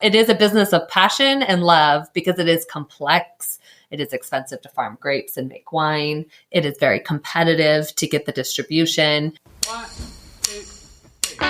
It is a business of passion and love because it is complex. It is expensive to farm grapes and make wine. It is very competitive to get the distribution. 1, 2, 3.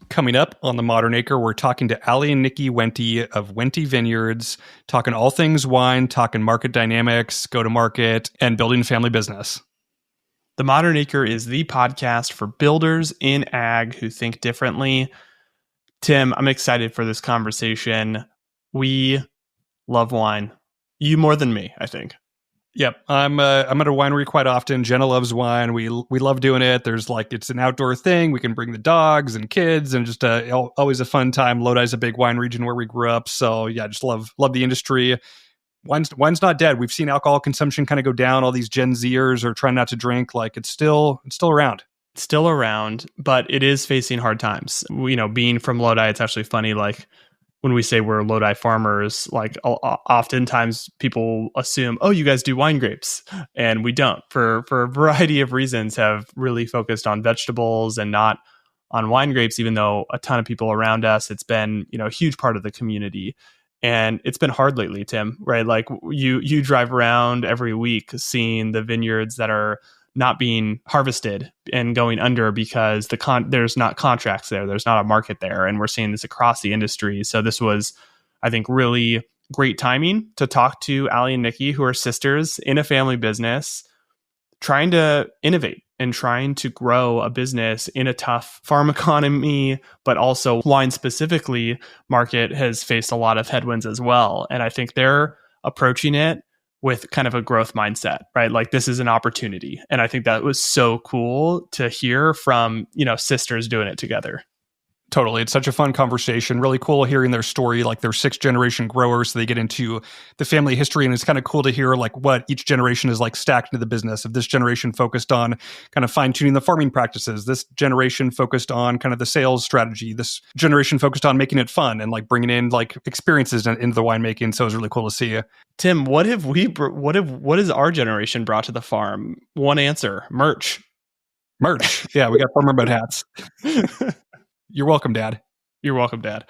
Coming up on The Modern Acre, we're talking to Ali and Niki Wente of Wente Vineyards, talking all things wine, talking market dynamics, go-to-market, and building a family business. The Modern Acre is the podcast for builders in ag who think differently. Tim, I'm excited for this conversation. We love wine. You more than me, I think. Yep, I'm at a winery quite often. Jenna loves wine. We love doing it. There's it's an outdoor thing. We can bring the dogs and kids, and just always a fun time. Lodi's a big wine region where we grew up, so yeah, just love the industry. Wine's not dead. We've seen alcohol consumption kind of go down. All these Gen Zers are trying not to drink. It's still around. Still around, but it is facing hard times. Being from Lodi, it's actually funny. When we say we're Lodi farmers, oftentimes people assume, oh, you guys do wine grapes. And we don't, for a variety of reasons, have really focused on vegetables and not on wine grapes, even though a ton of people around us, it's been, a huge part of the community. And it's been hard lately, Tim, right? You drive around every week seeing the vineyards that are not being harvested and going under because there's not contracts there. There's not a market there. And we're seeing this across the industry. So this was, I think, really great timing to talk to Ali and Niki, who are sisters in a family business, trying to innovate and trying to grow a business in a tough farm economy, but also wine specifically market has faced a lot of headwinds as well. And I think they're approaching it with kind of a growth mindset, right? This is an opportunity. And I think that was so cool to hear from, sisters doing it together. Totally. It's such a fun conversation. Really cool hearing their story. They're 6th generation growers. So they get into the family history, and it's kind of cool to hear what each generation is stacked into the business. If this generation focused on kind of fine tuning the farming practices, this generation focused on kind of the sales strategy, this generation focused on making it fun and bringing in experiences into the winemaking. So it was really cool to see. Tim, what has our generation brought to the farm? One answer: merch. Yeah, we got farmer boat hats. You're welcome, Dad. You're welcome, Dad.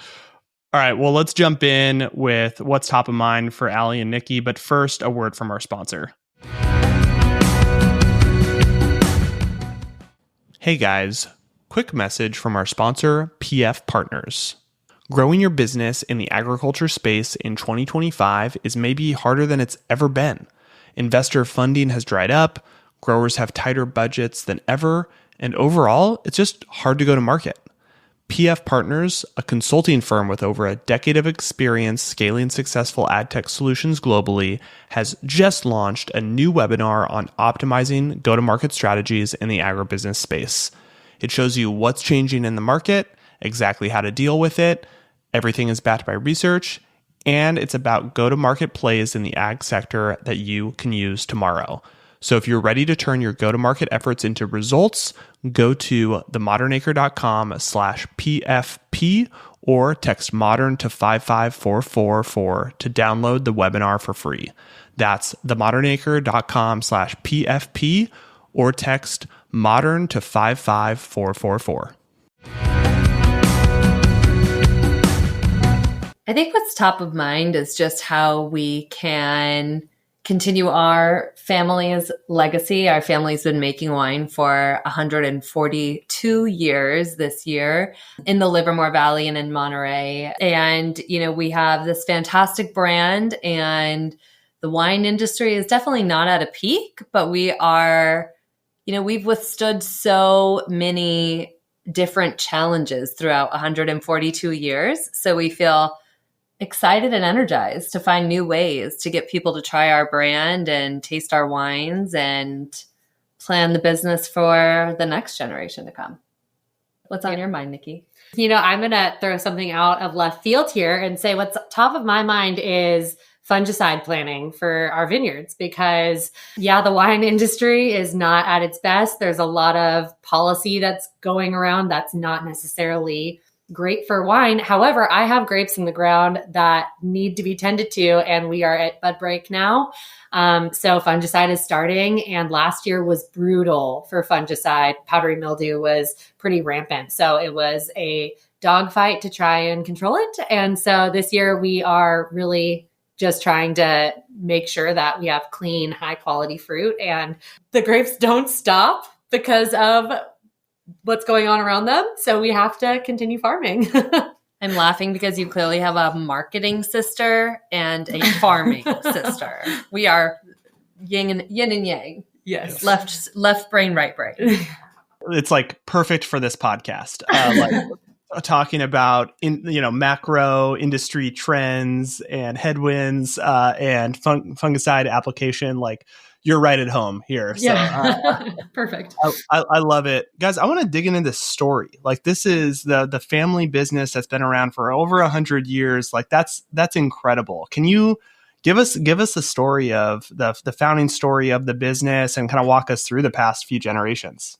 All right, well, let's jump in with what's top of mind for Ali and Niki. But first, a word from our sponsor. Hey, guys. Quick message from our sponsor, PF Partners. Growing your business in the agriculture space in 2025 is maybe harder than it's ever been. Investor funding has dried up, growers have tighter budgets than ever, and overall, it's just hard to go to market. PF Partners, a consulting firm with over a decade of experience scaling successful ad tech solutions globally, has just launched a new webinar on optimizing go-to-market strategies in the agribusiness space. It shows you what's changing in the market, exactly how to deal with it, everything is backed by research, and it's about go-to-market plays in the ag sector that you can use tomorrow. So if you're ready to turn your go-to-market efforts into results, go to themodernacre.com/PFP or text modern to 55444 to download the webinar for free. That's themodernacre.com/PFP or text modern to 55444. I think what's top of mind is just how we can continue our family's legacy. Our family's been making wine for 142 years this year in the Livermore Valley and in Monterey. And, we have this fantastic brand, and the wine industry is definitely not at a peak, but we are, we've withstood so many different challenges throughout 142 years. So we feel excited and energized to find new ways to get people to try our brand and taste our wines and plan the business for the next generation to come. What's on your mind, Niki? I'm going to throw something out of left field here and say what's top of my mind is fungicide planning for our vineyards because, the wine industry is not at its best. There's a lot of policy that's going around that's not necessarily great for wine. However, I have grapes in the ground that need to be tended to, and we are at bud break now. So fungicide is starting, and last year was brutal for fungicide. Powdery mildew was pretty rampant. So it was a dogfight to try and control it. And so this year we are really just trying to make sure that we have clean, high quality fruit, and the grapes don't stop because of what's going on around them. So we have to continue farming. I'm laughing because you clearly have a marketing sister and a farming sister. We are yin and yang. Yes. Left brain, right brain. It's like perfect for this podcast. Talking about macro industry trends and headwinds and fungicide application. Like, you're right at home here. So, Yeah. Perfect. I love it, guys. I want to dig into this story. Like, this is the family business that's been around for over 100 years. Like, that's incredible. Can you give us a story of the founding story of the business and kind of walk us through the past few generations?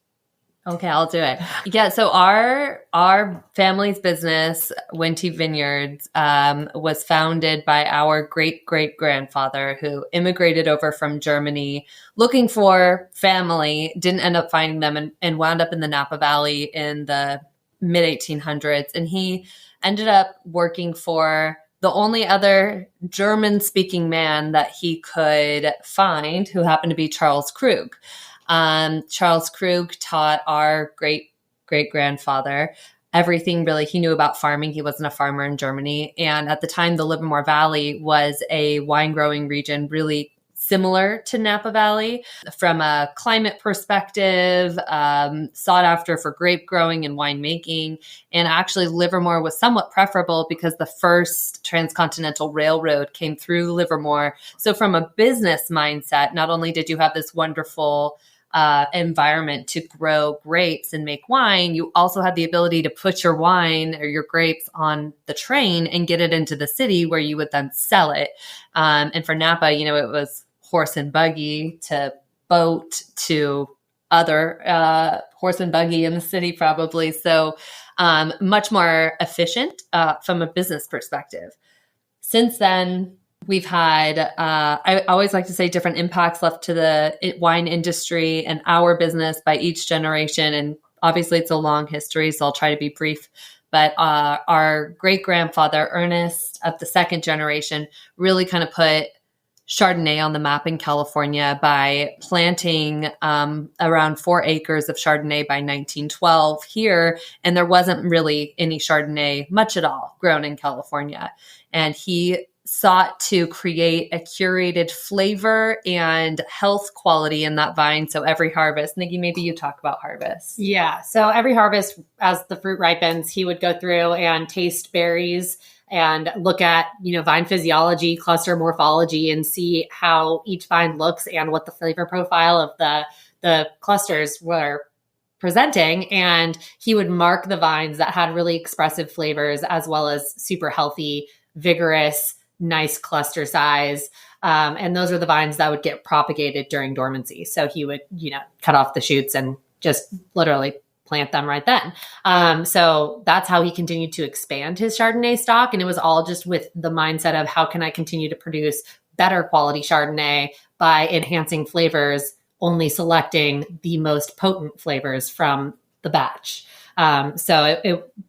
Okay, I'll do it. Yeah, so our family's business, Wente Vineyards, was founded by our great-great-grandfather who immigrated over from Germany looking for family, didn't end up finding them, and wound up in the Napa Valley in the mid-1800s. And he ended up working for the only other German-speaking man that he could find, who happened to be Charles Krug. Charles Krug taught our great-great-grandfather everything really he knew about farming. He wasn't a farmer in Germany. And at the time, the Livermore Valley was a wine growing region really similar to Napa Valley from a climate perspective, sought after for grape growing and winemaking. And actually, Livermore was somewhat preferable because the first transcontinental railroad came through Livermore. So from a business mindset, not only did you have this wonderful environment to grow grapes and make wine, you also had the ability to put your wine or your grapes on the train and get it into the city where you would then sell it. And for Napa, it was horse and buggy to boat to other horse and buggy in the city probably. So much more efficient from a business perspective. Since then, we've had, I always like to say, different impacts left to the wine industry and our business by each generation. And obviously it's a long history, so I'll try to be brief. But our great-grandfather, Ernest, of the second generation, really kind of put Chardonnay on the map in California by planting around 4 acres of Chardonnay by 1912 here. And there wasn't really any Chardonnay, much at all, grown in California. And he sought to create a curated flavor and health quality in that vine. So every harvest, Niki, maybe you talk about harvest. Yeah. So every harvest, as the fruit ripens, he would go through and taste berries and look at, vine physiology, cluster morphology, and see how each vine looks and what the flavor profile of the clusters were presenting. And he would mark the vines that had really expressive flavors, as well as super healthy, vigorous, nice cluster size. And those are the vines that would get propagated during dormancy. So he would, cut off the shoots and just literally plant them right then. So that's how he continued to expand his Chardonnay stock. And it was all just with the mindset of how can I continue to produce better quality Chardonnay by enhancing flavors, only selecting the most potent flavors from the batch. And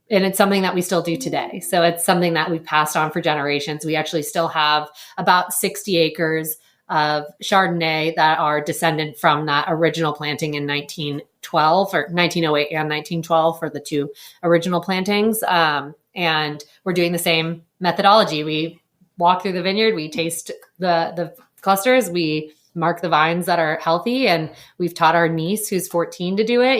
it's something that we still do today. So it's something that we've passed on for generations. We actually still have about 60 acres of Chardonnay that are descendant from that original planting in 1912 or 1908 and 1912 for the two original plantings. And we're doing the same methodology. We walk through the vineyard, we taste the clusters, we mark the vines that are healthy, and we've taught our niece who's 14 to do it.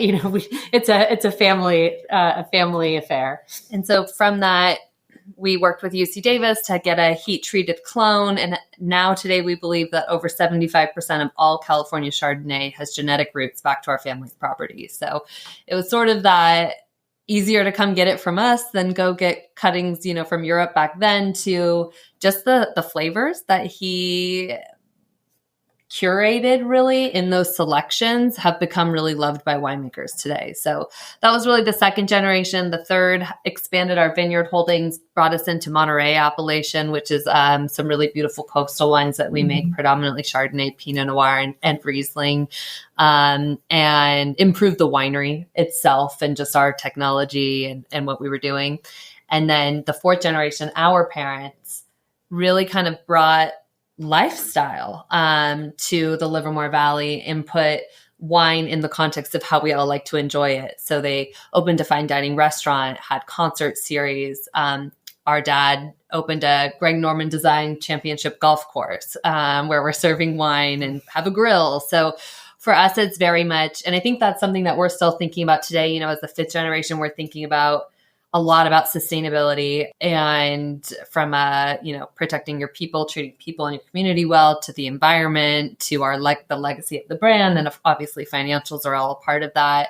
It's a family affair. And so from that, we worked with UC Davis to get a heat treated clone. And now today we believe that over 75% of all California Chardonnay has genetic roots back to our family's property. So it was sort of that easier to come get it from us than go get cuttings, from Europe back then, to just the flavors that he curated really in those selections have become really loved by winemakers today. So that was really the second generation. The third expanded our vineyard holdings, brought us into Monterey appellation, which is some really beautiful coastal wines that we make, predominantly Chardonnay, Pinot Noir, and Riesling, and improved the winery itself and just our technology and what we were doing. And then the fourth generation, our parents, really kind of brought lifestyle to the Livermore Valley and put wine in the context of how we all like to enjoy it. So they opened a fine dining restaurant, had concert series. Our dad opened a Greg Norman Design Championship golf course where we're serving wine and have a grill. So for us, it's very much, and I think that's something that we're still thinking about today. You know, as the fifth generation, we're thinking about a lot about sustainability and from protecting your people, treating people in your community well, to the environment, to our the legacy of the brand, and obviously financials are all a part of that,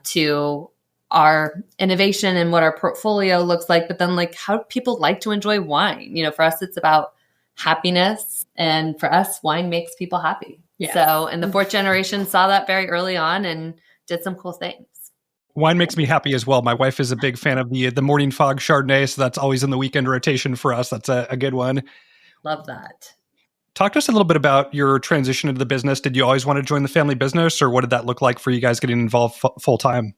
to our innovation and what our portfolio looks like, but then like how people like to enjoy wine. You know, for us, it's about happiness, and for us, wine makes people happy. Yeah. So, and the fourth generation saw that very early on and did some cool things. Wine makes me happy as well. My wife is a big fan of the Morning Fog Chardonnay, so that's always in the weekend rotation for us. That's a good one. Love that. Talk to us a little bit about your transition into the business. Did you always want to join the family business, or what did that look like for you guys getting involved full time?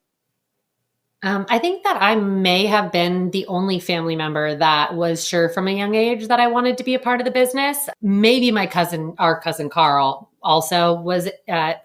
I think that I may have been the only family member that was sure from a young age that I wanted to be a part of the business. Maybe our cousin Carl also was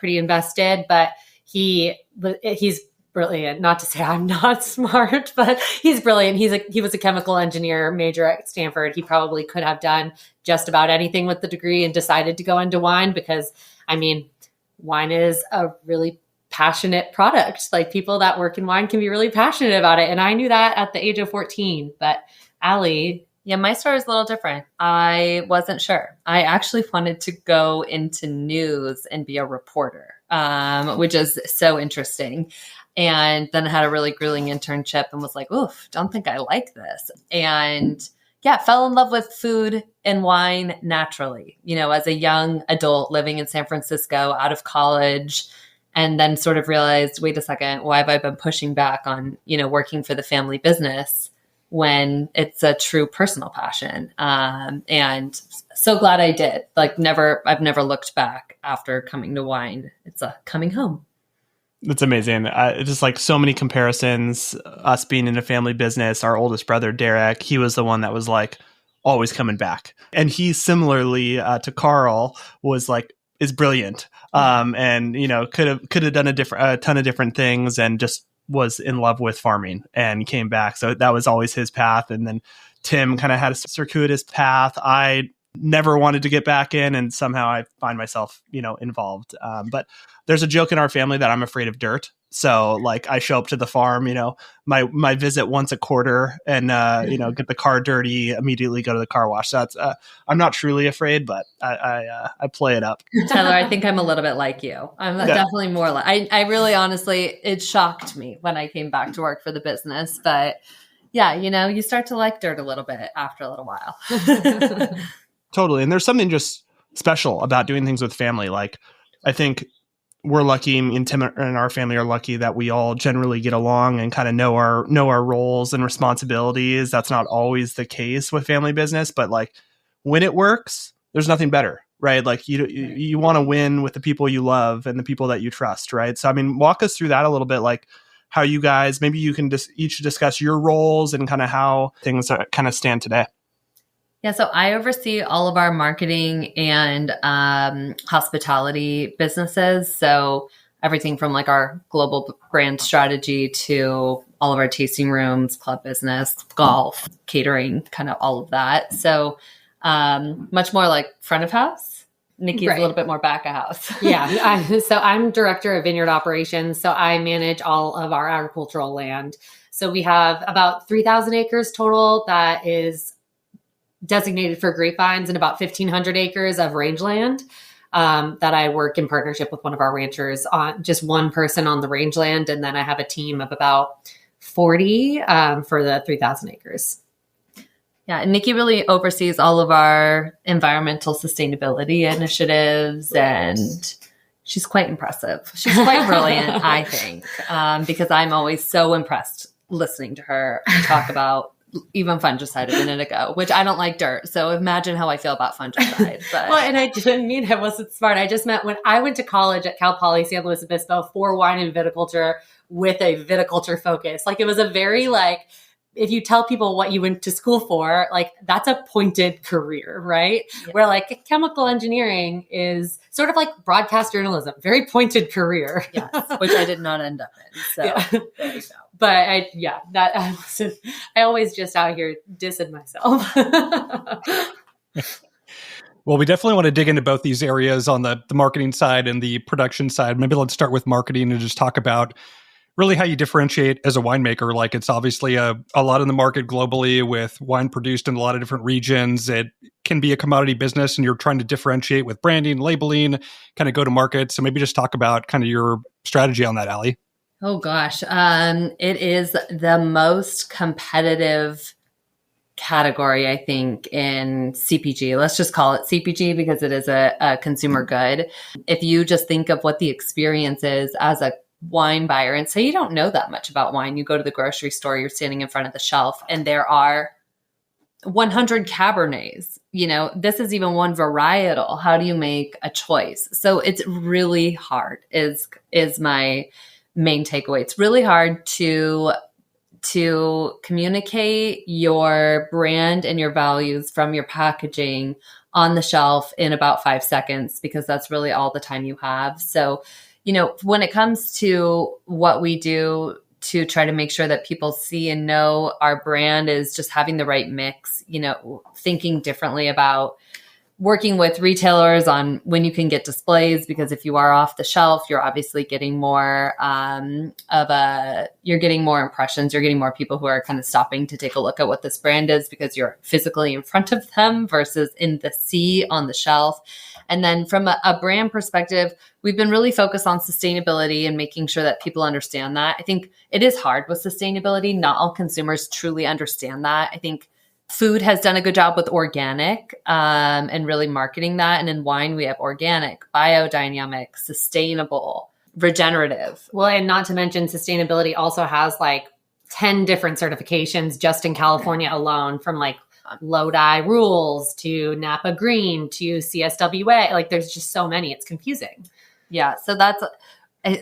pretty invested, but he's brilliant. Not to say I'm not smart, but he's brilliant. He was a chemical engineer major at Stanford. He probably could have done just about anything with the degree and decided to go into wine because, I mean, wine is a really passionate product. Like, people that work in wine can be really passionate about it. And I knew that at the age of 14. But Allie, yeah, my story is a little different. I wasn't sure. I actually wanted to go into news and be a reporter, which is so interesting. And then I had a really grueling internship and was like, oof, don't think I like this. And yeah, fell in love with food and wine naturally, you know, as a young adult living in San Francisco out of college, and then sort of realized, wait a second, why have I been pushing back on, you know, working for the family business when it's a true personal passion? And so glad I did. Like, I've never looked back after coming to wine. It's a coming home. That's amazing. Just like so many comparisons, us being in a family business, our oldest brother, Derek, he was the one that was like always coming back. And he similarly to Carl is brilliant. And, you know, could have done a ton of different things and just was in love with farming and came back. So that was always his path. And then Tim kind of had a circuitous path. I never wanted to get back in, and somehow I find myself, you know, involved. But there's a joke in our family that I'm afraid of dirt. So like, I show up to the farm, you know, my visit once a quarter, and you know, get the car dirty, immediately go to the car wash. So that's I'm not truly afraid, but I play it up. Tyler, I think I'm a little bit like you. I'm definitely more like, I really honestly, it shocked me when I came back to work for the business, but yeah, you know, you start to like dirt a little bit after a little while. Totally. And there's something just special about doing things with family. Like, I think we're lucky, and Tim and our family are lucky that we all generally get along and kind of know our roles and responsibilities. That's not always the case with family business, but like, when it works, there's nothing better, right? Like, you want to win with the people you love and the people that you trust, right? So, I mean, walk us through that a little bit, like how you guys, maybe you can just each discuss your roles and kind of how things kind of stand today. Yeah, so I oversee all of our marketing and hospitality businesses. So everything from like our global brand strategy to all of our tasting rooms, club business, golf, catering, kind of all of that. So much more like front of house. Nikki's a little bit more back of house. Yeah. So I'm director of vineyard operations. So I manage all of our agricultural land. So we have about 3,000 acres total that is designated for grapevines, and about 1,500 acres of rangeland that I work in partnership with one of our ranchers on, just one person on the rangeland. And then I have a team of about 40 for the 3,000 acres. Yeah, and Nikki really oversees all of our environmental sustainability initiatives, and she's quite impressive. She's quite brilliant, I think, because I'm always so impressed listening to her talk about even fungicide a minute ago, which I don't like dirt. So imagine how I feel about fungicide. But. Well, and I didn't mean I wasn't smart. I just meant when I went to college at Cal Poly San Luis Obispo for wine and viticulture with a viticulture focus. Like it was a very if you tell people what you went to school for, like that's a pointed career, right? Yeah. Where like chemical engineering is sort of like broadcast journalism, very pointed career. Yes, which I did not end up in. So yeah. There you go. But I always just out here dissing myself. Well, we definitely want to dig into both these areas on the marketing side and the production side. Maybe let's start with marketing and just talk about really how you differentiate as a winemaker. Like it's obviously a lot in the market globally with wine produced in a lot of different regions. It can be a commodity business and you're trying to differentiate with branding, labeling, kind of go to market. So maybe just talk about kind of your strategy on that, Allie. Oh gosh. It is the most competitive category, I think, in CPG. Let's just call it CPG because it is a consumer good. If you just think of what the experience is as a wine buyer and say you don't know that much about wine, you go to the grocery store, you're standing in front of the shelf and there are 100 Cabernets. This is even one varietal. How do you make a choice? So it's really hard is my main takeaway. It's really hard to communicate your brand and your values from your packaging on the shelf in about 5 seconds because that's really all the time you have. So when it comes to what we do to try to make sure that people see and know our brand is just having the right mix, thinking differently about working with retailers on when you can get displays, because if you are off the shelf, you're obviously getting more you're getting more impressions. You're getting more people who are kind of stopping to take a look at what this brand is because you're physically in front of them versus in the sea on the shelf. And then from a brand perspective, we've been really focused on sustainability and making sure that people understand that. I think it is hard with sustainability. Not all consumers truly understand that. I think food has done a good job with organic and really marketing that. And in wine, we have organic, biodynamic, sustainable, regenerative. Well, and not to mention sustainability also has 10 different certifications just in California alone, from Lodi rules to Napa Green to CSWA. There's just so many. It's confusing. Yeah. So that's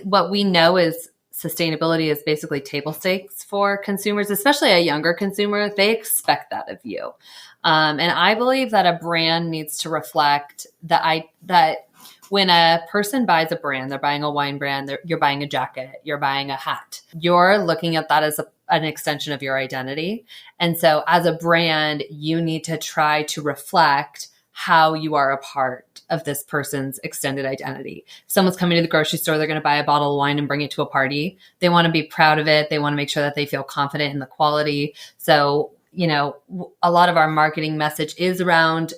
what we know is sustainability is basically table stakes for consumers, especially a younger consumer. They expect that of you. And I believe that a brand needs to reflect that when a person buys a brand, they're buying a wine brand, you're buying a jacket, you're buying a hat, you're looking at that as an extension of your identity. And so as a brand, you need to try to reflect how you are a part of this person's extended identity. If someone's coming to the grocery store, they're going to buy a bottle of wine and bring it to a party. They want to be proud of it. They want to make sure that they feel confident in the quality. So, a lot of our marketing message is around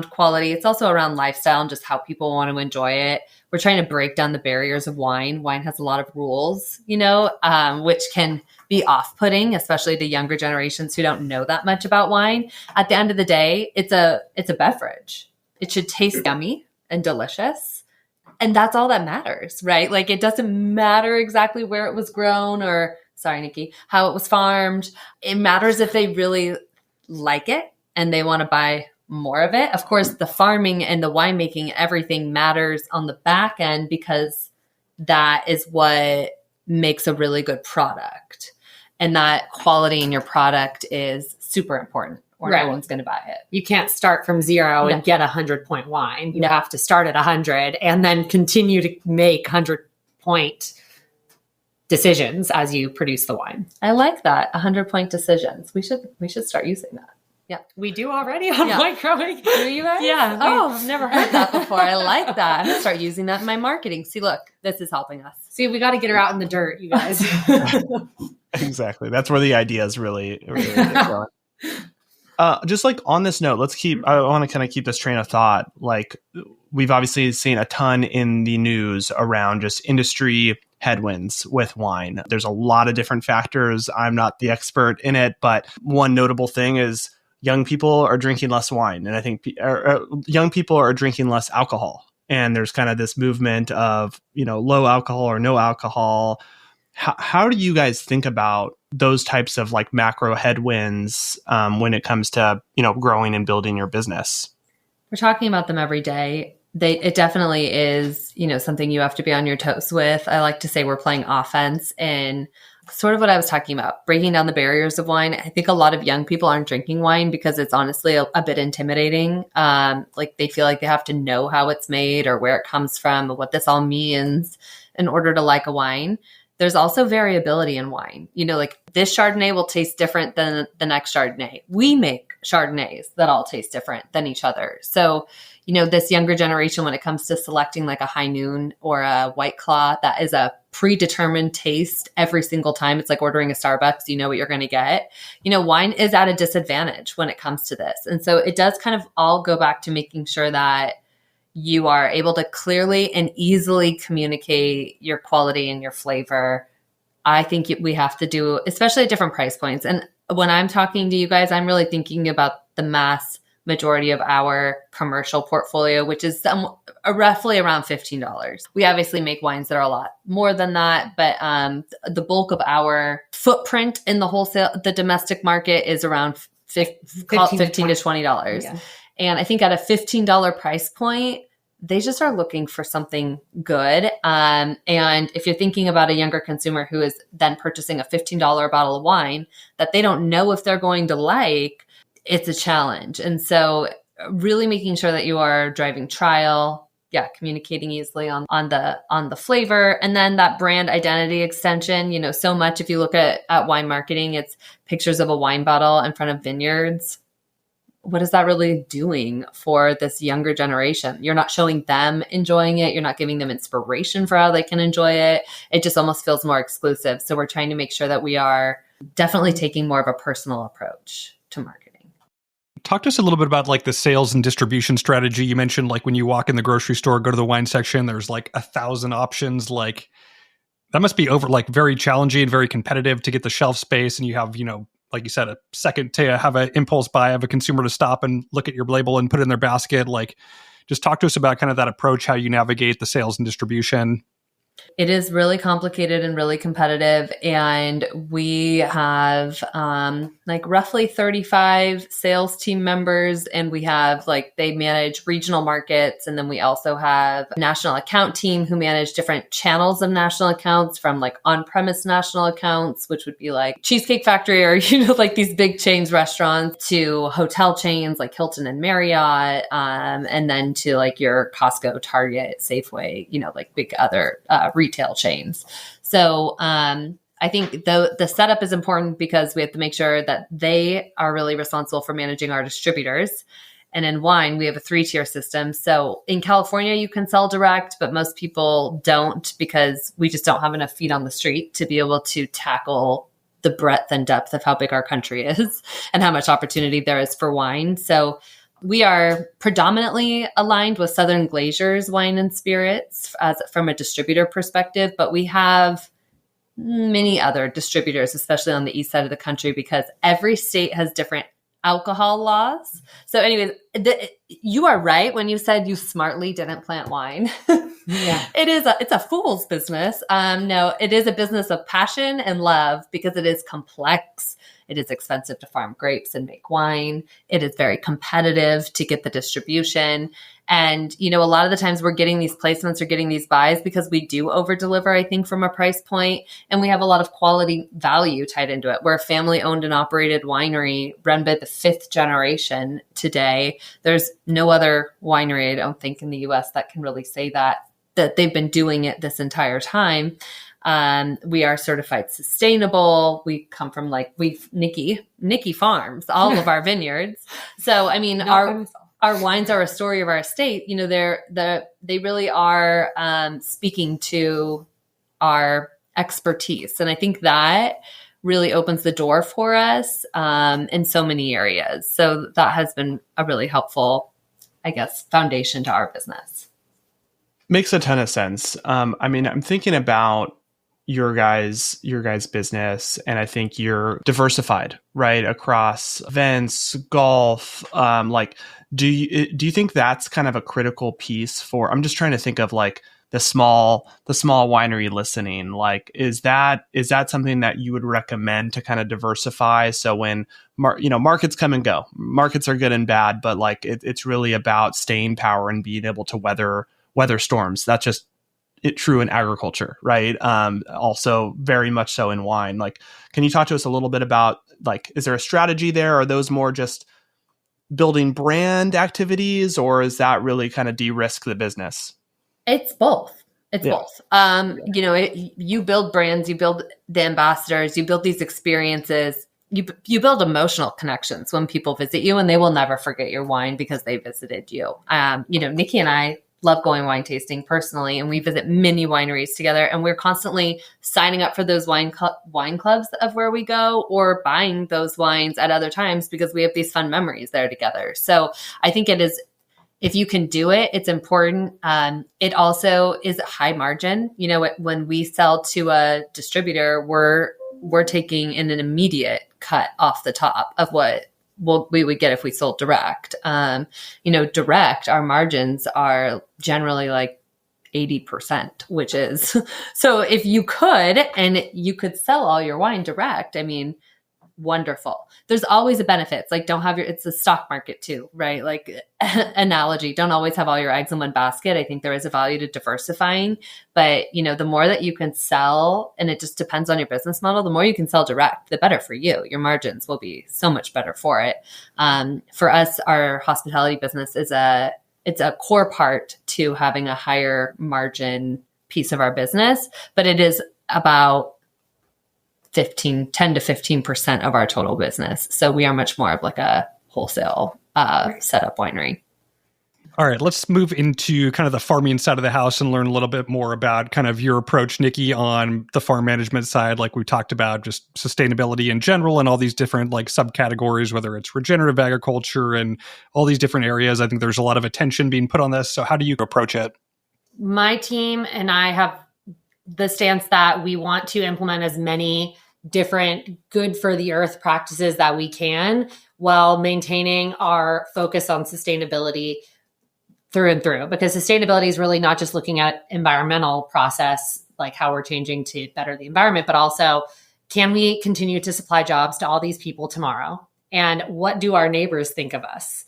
quality. It's also around lifestyle and just how people want to enjoy it. We're trying to break down the barriers of wine. Wine has a lot of rules, which can be off-putting, especially to younger generations who don't know that much about wine. At the end of the day, it's a beverage. It should taste yummy and delicious. And that's all that matters, right? It doesn't matter exactly where it was grown or, sorry, Niki, how it was farmed. It matters if they really like it and they want to buy more of it. Of course, the farming and the winemaking, everything matters on the back end because that is what makes a really good product. And that quality in your product is super important or right. No one's going to buy it. You can't start from 0 and get 100-point wine. You have to start at 100 and then continue to make 100-point decisions as you produce the wine. I like that. 100-point decisions. We should start using that. Yeah. We do already on wine growing. Do you guys? Yeah. Oh, I've never heard that before. I like that. I'm going to start using that in my marketing. See, look, this is helping us. See, we got to get her out in the dirt, you guys. Exactly. That's where the ideas really get going. Just on this note, I want to kind of keep this train of thought. We've obviously seen a ton in the news around just industry headwinds with wine. There's a lot of different factors. I'm not the expert in it, but one notable thing is young people are drinking less wine, and I think young people are drinking less alcohol. And there's kind of this movement of, low alcohol or no alcohol. How do you guys think about those types of like macro headwinds when it comes to, growing and building your business? We're talking about them every day. It definitely is, something you have to be on your toes with. I like to say we're playing offense, and sort of what I was talking about, breaking down the barriers of wine. I think a lot of young people aren't drinking wine because it's honestly a bit intimidating. Like they feel like they have to know how it's made or where it comes from, what this all means in order to like a wine. There's also variability in wine. Like this Chardonnay will taste different than the next Chardonnay. We make Chardonnays that all taste different than each other. So, this younger generation, when it comes to selecting like a High Noon or a White Claw, that is a predetermined taste every single time. It's like ordering a Starbucks. You know what you're going to get. Wine is at a disadvantage when it comes to this. And so it does kind of all go back to making sure that you are able to clearly and easily communicate your quality and your flavor. I think we have to do, especially at different price points. And when I'm talking to you guys, I'm really thinking about the mass majority of our commercial portfolio, which is roughly around $15. We obviously make wines that are a lot more than that, but the bulk of our footprint in the domestic market is around $15 to $20. Yeah. And I think at a $15 price point, they just are looking for something good. And if you're thinking about a younger consumer who is then purchasing a $15 bottle of wine that they don't know if they're going to like, it's a challenge. And so really making sure that you are driving trial, communicating easily on the flavor, and then that brand identity extension. So much, if you look at wine marketing, it's pictures of a wine bottle in front of vineyards. What is that really doing for this younger generation? You're not showing them enjoying it. You're not giving them inspiration for how they can enjoy it. It just almost feels more exclusive. So we're trying to make sure that we are definitely taking more of a personal approach to marketing. Talk to us a little bit about like the sales and distribution strategy. You mentioned like when you walk in the grocery store, go to the wine section, there's like 1,000 options. Like that must be very challenging and very competitive to get the shelf space. And you have, like you said, a second to have an impulse buy of a consumer to stop and look at your label and put it in their basket. Like just talk to us about kind of that approach, how you navigate the sales and distribution. It is really complicated and really competitive. And we have roughly 35 sales team members, and we have they manage regional markets. And then we also have a national account team who manage different channels of national accounts, from on-premise national accounts, which would be like Cheesecake Factory or, these big chains restaurants, to hotel chains like Hilton and Marriott. And then to your Costco, Target, Safeway, big other retail chains. So I think the setup is important because we have to make sure that they are really responsible for managing our distributors. And in wine, we have a 3-tier system. So in California, you can sell direct, but most people don't, because we just don't have enough feet on the street to be able to tackle the breadth and depth of how big our country is and how much opportunity there is for wine. So we are predominantly aligned with Southern Glazer's Wine and Spirits from a distributor perspective, but we have many other distributors, especially on the east side of the country, because every state has different alcohol laws. So anyways, you are right when you said you smartly didn't plant wine. Yeah, it's a fool's business. No, it is a business of passion and love, because it is complex. It is expensive to farm grapes and make wine. It is very competitive to get the distribution. And, a lot of the times we're getting these placements or getting these buys because we do over deliver, I think, from a price point. And we have a lot of quality value tied into it. We're a family owned and operated winery run by the 5th generation today. There's no other winery, I don't think, in the US that can really say that they've been doing it this entire time. We are certified sustainable. We come from Niki farms, all of our vineyards. So, I mean, our wines are a story of our estate. They really are speaking to our expertise. And I think that really opens the door for us in so many areas. So that has been a really helpful, foundation to our business. Makes a ton of sense. I'm thinking about, your guys business, and I think you're diversified, right, across events, golf. Do you think that's kind of a critical piece for? I'm just trying to think of like the small winery listening. Like, is that something that you would recommend to kind of diversify? So when markets come and go, markets are good and bad, but like it's really about staying power and being able to weather storms. That's just true in agriculture, right? Also very much so in wine. Like, can you talk to us a little bit about, like, is there a strategy there? Are those more just building brand activities, or is that really kind of de-risk the business? It's both. It's Yeah. both. You build brands, you build the ambassadors, you build these experiences, you build emotional connections when people visit you, and they will never forget your wine because they visited you. Niki and I love going wine tasting personally, and we visit many wineries together, and we're constantly signing up for those wine clubs of where we go, or buying those wines at other times because we have these fun memories there together. So I think it is, if you can do it, it's important. It also is high margin. When we sell to a distributor, we're taking an immediate cut off the top of what we would get if we sold direct. Direct, our margins are generally like 80%, which is, so if you could sell all your wine direct, I mean, wonderful. There's always a benefit. It's like, it's the stock market too, right? Like analogy, don't always have all your eggs in one basket. I think there is a value to diversifying, but the more that you can sell, and it just depends on your business model, the more you can sell direct, the better for you. Your margins will be so much better for it. For us, our hospitality business it's a core part to having a higher margin piece of our business, but it is about 10 to 15% of our total business. So we are much more of like a wholesale setup winery. All right, let's move into kind of the farming side of the house and learn a little bit more about kind of your approach, Niki, on the farm management side. Like we talked about, just sustainability in general and all these different like subcategories, whether it's regenerative agriculture and all these different areas. I think there's a lot of attention being put on this. So how do you approach it? My team and I have the stance that we want to implement as many different good for the earth practices that we can, while maintaining our focus on sustainability through and through. Because sustainability is really not just looking at environmental process, like how we're changing to better the environment, but also, can we continue to supply jobs to all these people tomorrow? And what do our neighbors think of us?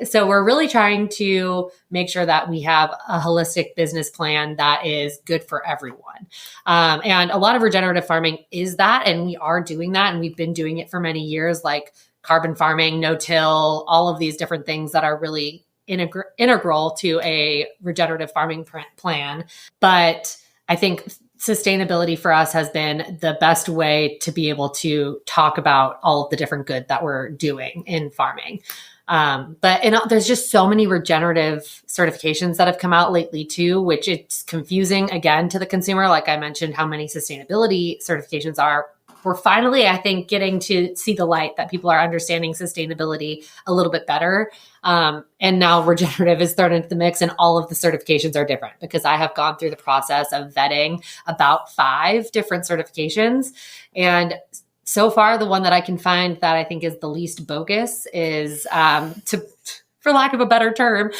So we're really trying to make sure that we have a holistic business plan that is good for everyone. And a lot of regenerative farming is that, and we are doing that. And we've been doing it for many years, like carbon farming, no-till, all of these different things that are really integral to a regenerative farming plan. But I think sustainability for us has been the best way to be able to talk about all of the different good that we're doing in farming. There's just so many regenerative certifications that have come out lately too, which it's confusing again to the consumer. Like I mentioned, how many sustainability certifications are. We're finally, I think, getting to see the light that people are understanding sustainability a little bit better. And now regenerative is thrown into the mix, and all of the certifications are different, because I have gone through the process of vetting about 5 different certifications. And so far, the one that I can find that I think is the least bogus is, for lack of a better term,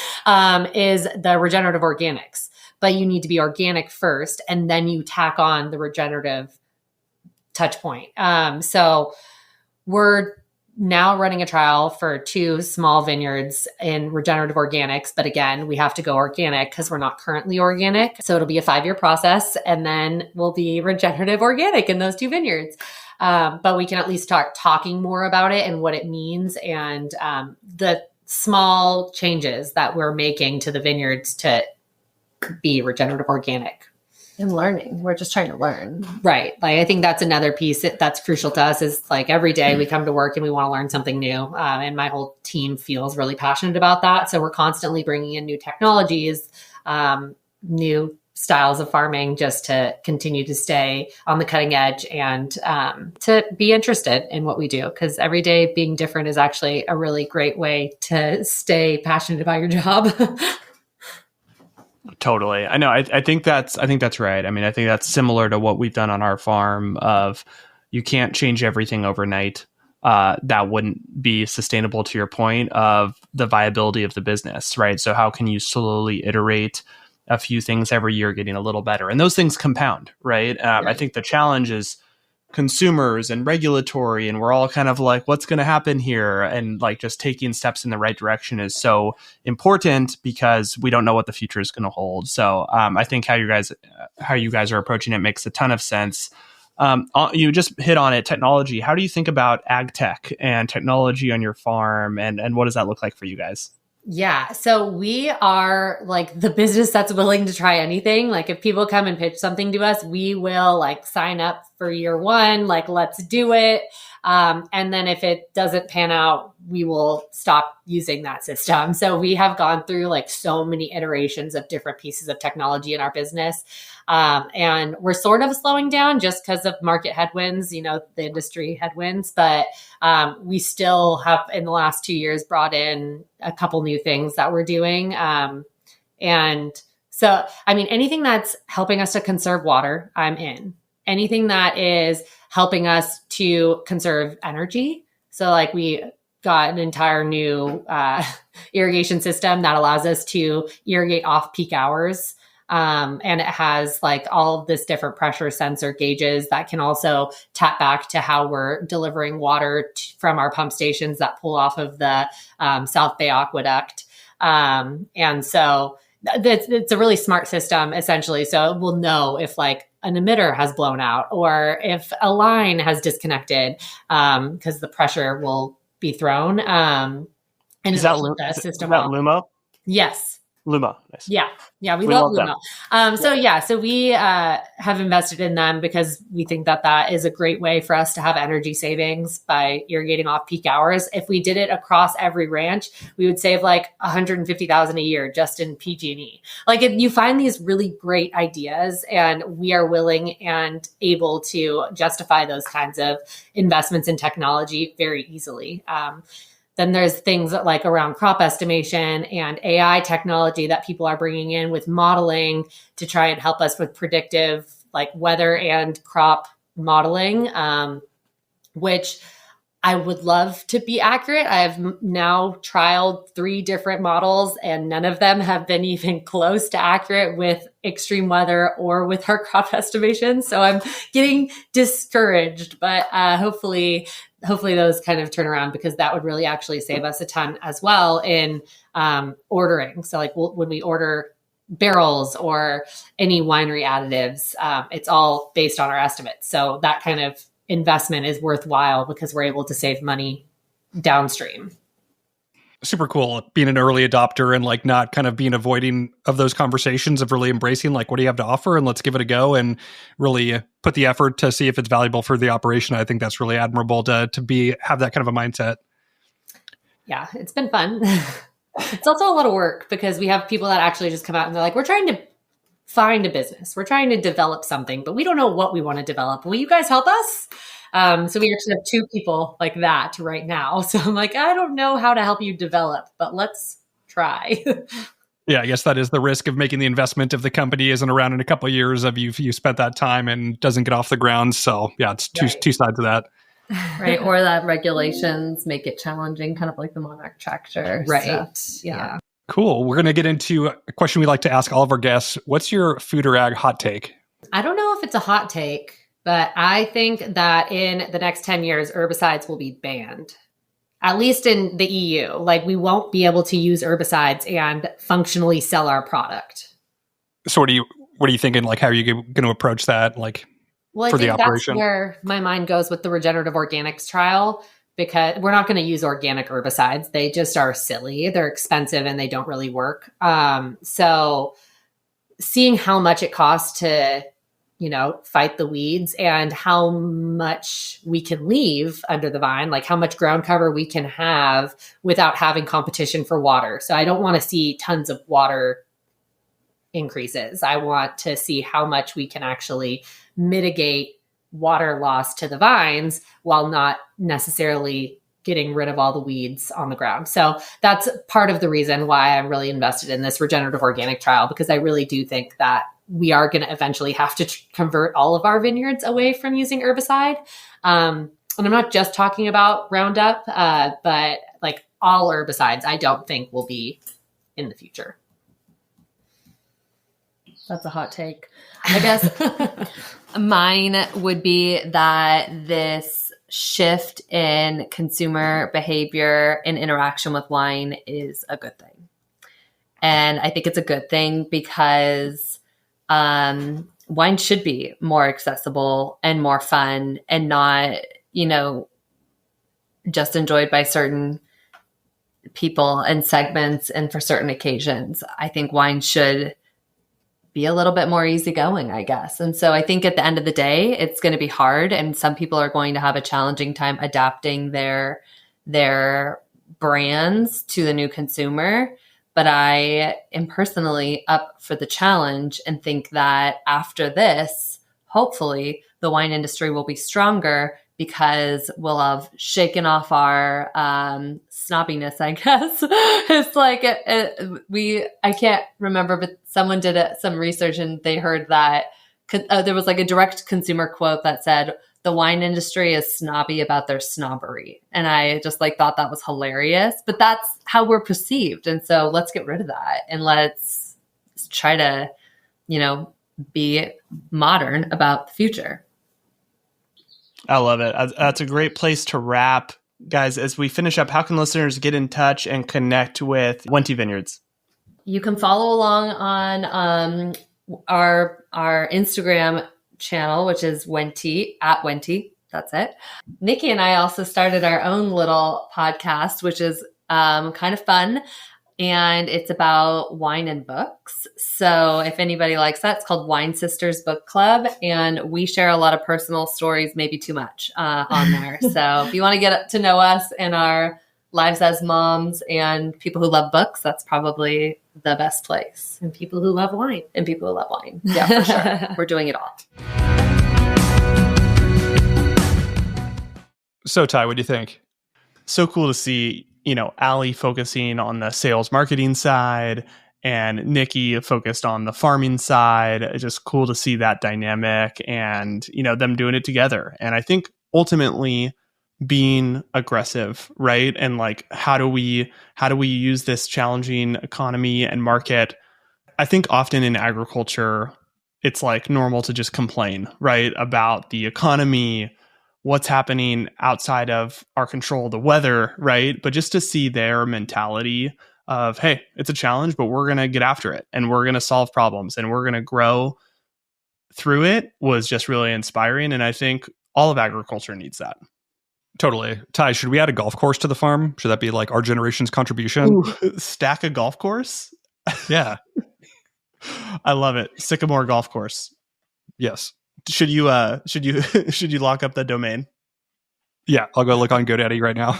is the regenerative organics. But you need to be organic first, and then you tack on the regenerative touch point. So we're now running a trial for 2 small vineyards in regenerative organics. But again, we have to go organic because we're not currently organic. So it'll be a 5-year process, and then we'll be regenerative organic in those 2 vineyards. But we can at least start talking more about it and what it means, and the small changes that we're making to the vineyards to be regenerative organic. And learning. We're just trying to learn. Right. Like, I think that's another piece that's crucial to us, is like every day we come to work and we want to learn something new. And my whole team feels really passionate about that. So we're constantly bringing in new technologies, new styles of farming, just to continue to stay on the cutting edge and to be interested in what we do. Because every day being different is actually a really great way to stay passionate about your job. Totally. I know. I think that's right. I mean, I think that's similar to what we've done on our farm of you can't change everything overnight. That wouldn't be sustainable to your point of the viability of the business, right? So how can you slowly iterate a few things every year, getting a little better? And those things compound, right? I think the challenge is consumers and regulatory, and we're all kind of like, what's going to happen here? And like just taking steps in the right direction is so important because we don't know what the future is going to hold. So I think how you guys are approaching it makes a ton of sense. You just hit on it, technology. How do you think about ag tech and technology on your farm, and what does that look like for you guys? Yeah. So we are like the business that's willing to try anything. Like if people come and pitch something to us, we will like sign up for year one, like let's do it. And then if it doesn't pan out, we will stop using that system. So we have gone through like so many iterations of different pieces of technology in our business. And we're sort of slowing down just because of market headwinds, you know, the industry headwinds, but we still have in the last 2 years brought in a couple new things that we're doing. And so, I mean, anything that's helping us to conserve water, I'm in. Anything that is helping us to conserve energy. So like we got an entire new irrigation system that allows us to irrigate off peak hours. And it has like all of this different pressure sensor gauges that can also tap back to how we're delivering water from our pump stations that pull off of the South Bay Aqueduct. And so it's a really smart system essentially. So we'll know if like an emitter has blown out or if a line has disconnected because the pressure will be thrown. And is that Lumo? Yes. Luma. Nice. Yeah, we love Luma. So we have invested in them because we think that that is a great way for us to have energy savings by irrigating off peak hours. If we did it across every ranch, we would save like $150,000 a year just in PG&E. Like if you find these really great ideas, and we are willing and able to justify those kinds of investments in technology very easily. Then there's things like around crop estimation and AI technology that people are bringing in with modeling to try and help us with predictive like weather and crop modeling, which I would love to be accurate. I've now trialed 3 different models and none of them have been even close to accurate with extreme weather or with our crop estimation. So I'm getting discouraged, but hopefully those kind of turn around because that would really actually save us a ton as well in ordering. So like when we order barrels or any winery additives, it's all based on our estimates. So that kind of investment is worthwhile because we're able to save money downstream. Super cool being an early adopter and like not kind of being avoiding of those conversations of really embracing like what do you have to offer and let's give it a go and really put the effort to see if it's valuable for the operation. I think that's really admirable to have that kind of a mindset. Yeah, it's been fun. It's also a lot of work because we have people that actually just come out and they're like, we're trying to find a business. We're trying to develop something, but we don't know what we want to develop. Will you guys help us? So we actually have 2 people like that right now. So I'm like, I don't know how to help you develop, but let's try. Yeah, I guess that is the risk of making the investment if the company isn't around in a couple of years of you spent that time and doesn't get off the ground. So yeah, it's two sides of that. Right. Or that regulations make it challenging, kind of like the Monarch tractor. Right. So, yeah. Cool. We're going to get into a question we like to ask all of our guests. What's your food or ag hot take? I don't know if it's a hot take, but I think that in the next 10 years, herbicides will be banned, at least in the EU. Like we won't be able to use herbicides and functionally sell our product. So what are you thinking? Like, how are you going to approach that? Like, well, I for think the operation? That's where my mind goes with the regenerative organics trial, because we're not going to use organic herbicides. They just are silly. They're expensive and they don't really work. So seeing how much it costs to, fight the weeds and how much we can leave under the vine, like how much ground cover we can have without having competition for water. So I don't want to see tons of water increases. I want to see how much we can actually mitigate water loss to the vines while not necessarily getting rid of all the weeds on the ground. So that's part of the reason why I'm really invested in this regenerative organic trial, because I really do think that we are going to eventually have to convert all of our vineyards away from using herbicide. And I'm not just talking about Roundup, but like all herbicides, I don't think will be in the future. That's a hot take. I guess mine would be that this shift in consumer behavior and interaction with wine is a good thing. And I think it's a good thing because wine should be more accessible and more fun and not, just enjoyed by certain people and segments and for certain occasions. I think wine should be a little bit more easygoing, I guess. And so I think at the end of the day, it's going to be hard, and some people are going to have a challenging time adapting their brands to the new consumer. But I am personally up for the challenge and think that after this, hopefully the wine industry will be stronger because we'll have shaken off our snobbiness, I guess. It's like I can't remember, but someone did some research and they heard that there was like a direct consumer quote that said, the wine industry is snobby about their snobbery. And I just thought that was hilarious, but that's how we're perceived. And so let's get rid of that and let's try to, be modern about the future. I love it. That's a great place to wrap. Guys, as we finish up, how can listeners get in touch and connect with Wente Vineyards? You can follow along on our Instagram channel, which is Wente, at Wente. That's it. Niki and I also started our own little podcast, which is kind of fun. And it's about wine and books. So if anybody likes that, it's called Wine Sisters Book Club. And we share a lot of personal stories, maybe too much on there. So if you want to get to know us and our lives as moms and people who love books, that's probably the best place. And people who love wine. And people who love wine. Yeah, for sure. We're doing it all. So Ty, what do you think? So cool to see, Allie focusing on the sales marketing side and Niki focused on the farming side. It's just cool to see that dynamic and, them doing it together. And I think ultimately being aggressive, right? And how do we use this challenging economy and market? I think often in agriculture, it's normal to just complain, right? About the economy, what's happening outside of our control, the weather, right? But just to see their mentality of, hey, it's a challenge, but we're going to get after it and we're going to solve problems and we're going to grow through it was just really inspiring. And I think all of agriculture needs that. Totally. Ty, should we add a golf course to the farm? Should that be our generation's contribution? Ooh, stack a golf course? Yeah. I love it. Sycamore golf course. Yes. Should you lock up the domain? Yeah, I'll go look on GoDaddy right now. All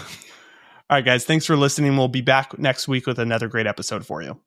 right, guys, thanks for listening. We'll be back next week with another great episode for you.